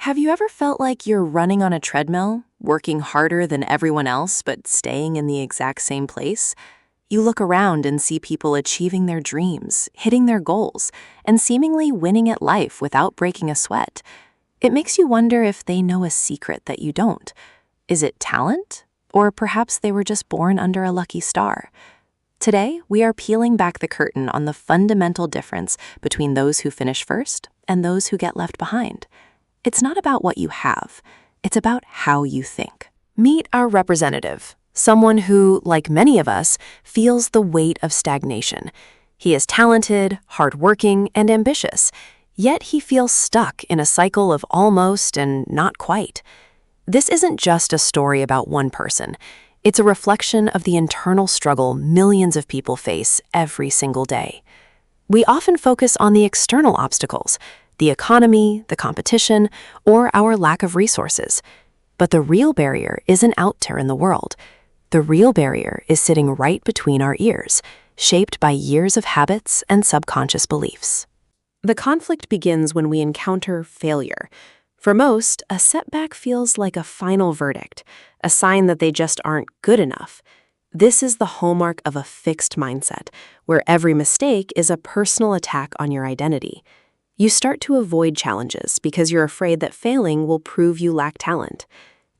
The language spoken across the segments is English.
Have you ever felt like you're running on a treadmill, working harder than everyone else but staying in the exact same place? You look around and see people achieving their dreams, hitting their goals, and seemingly winning at life without breaking a sweat. It makes you wonder if they know a secret that you don't. Is it talent? Or perhaps they were just born under a lucky star? Today, we are peeling back the curtain on the fundamental difference between those who finish first and those who get left behind. It's not about what you have, it's about how you think. Meet our representative, someone who, like many of us, feels the weight of stagnation. He is talented, hardworking, and ambitious, yet he feels stuck in a cycle of almost and not quite. This isn't just a story about one person. It's a reflection of the internal struggle millions of people face every single day. We often focus on the external obstacles, the economy, the competition, or our lack of resources. But the real barrier isn't out there in the world. The real barrier is sitting right between our ears, shaped by years of habits and subconscious beliefs. The conflict begins when we encounter failure. For most, a setback feels like a final verdict, a sign that they just aren't good enough. This is the hallmark of a fixed mindset, where every mistake is a personal attack on your identity. You start to avoid challenges because you're afraid that failing will prove you lack talent.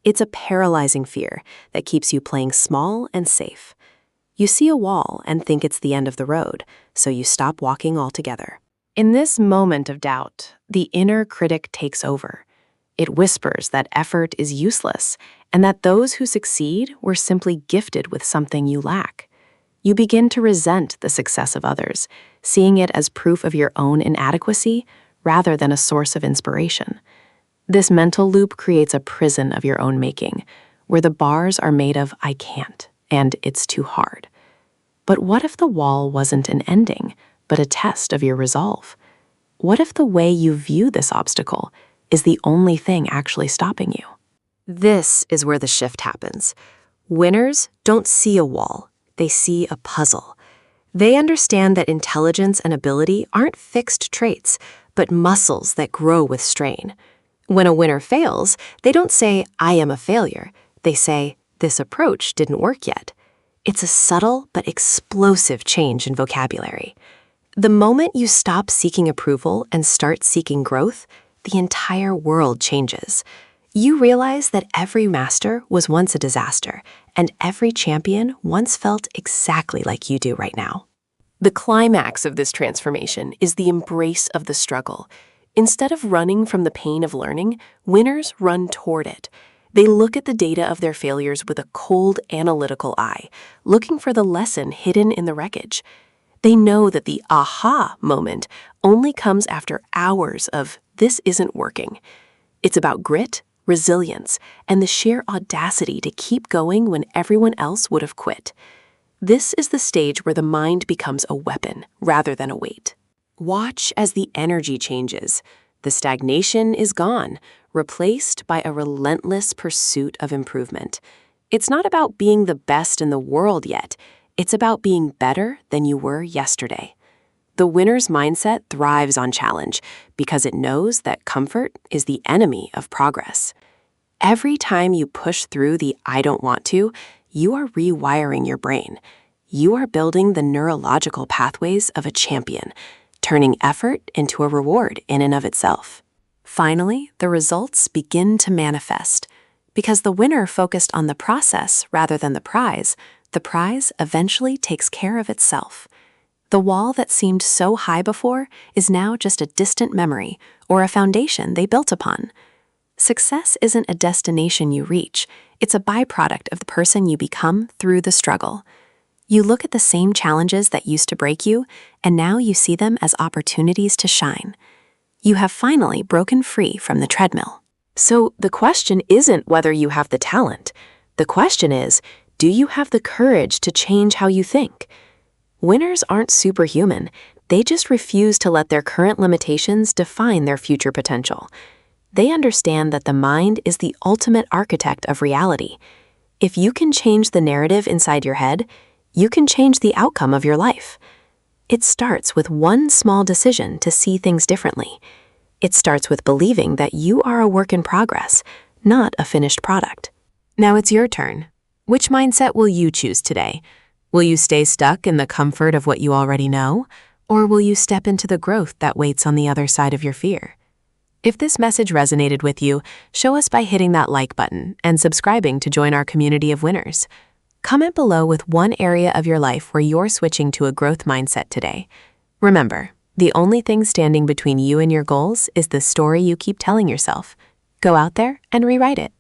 It's a paralyzing fear that keeps you playing small and safe. You see a wall and think it's the end of the road, so you stop walking altogether. In this moment of doubt, the inner critic takes over. It whispers that effort is useless and that those who succeed were simply gifted with something you lack. You begin to resent the success of others, seeing it as proof of your own inadequacy rather than a source of inspiration. This mental loop creates a prison of your own making, where the bars are made of "I can't" and "it's too hard." But what if the wall wasn't an ending, but a test of your resolve? What if the way you view this obstacle is the only thing actually stopping you? This is where the shift happens. Winners don't see a wall. They see a puzzle. They understand that intelligence and ability aren't fixed traits, but muscles that grow with strain. When a winner fails, they don't say, "I am a failure." They say, "This approach didn't work yet." It's a subtle but explosive change in vocabulary. The moment you stop seeking approval and start seeking growth, the entire world changes. You realize that every master was once a disaster, and every champion once felt exactly like you do right now. The climax of this transformation is the embrace of the struggle. Instead of running from the pain of learning, winners run toward it. They look at the data of their failures with a cold, analytical eye, looking for the lesson hidden in the wreckage. They know that the aha moment only comes after hours of "this isn't working." It's about grit, resilience, and the sheer audacity to keep going when everyone else would have quit. This is the stage where the mind becomes a weapon rather than a weight. Watch as the energy changes. The stagnation is gone, replaced by a relentless pursuit of improvement. It's not about being the best in the world yet. It's about being better than you were yesterday. The winner's mindset thrives on challenge because it knows that comfort is the enemy of progress. Every time you push through the "I don't want to," you are rewiring your brain. You are building the neurological pathways of a champion, turning effort into a reward in and of itself. Finally, the results begin to manifest. Because the winner focused on the process rather than the prize eventually takes care of itself. The wall that seemed so high before is now just a distant memory or a foundation they built upon. Success isn't a destination you reach. It's a byproduct of the person you become through the struggle. You look at the same challenges that used to break you, and now you see them as opportunities to shine. You have finally broken free from the treadmill. So the question isn't whether you have the talent. The question is, do you have the courage to change how you think? Winners aren't superhuman. They just refuse to let their current limitations define their future potential. They understand that the mind is the ultimate architect of reality. If you can change the narrative inside your head, you can change the outcome of your life. It starts with one small decision to see things differently. It starts with believing that you are a work in progress, not a finished product. Now it's your turn. Which mindset will you choose today? Will you stay stuck in the comfort of what you already know? Or will you step into the growth that waits on the other side of your fear? If this message resonated with you, show us by hitting that like button and subscribing to join our community of winners. Comment below with one area of your life where you're switching to a growth mindset today. Remember, the only thing standing between you and your goals is the story you keep telling yourself. Go out there and rewrite it.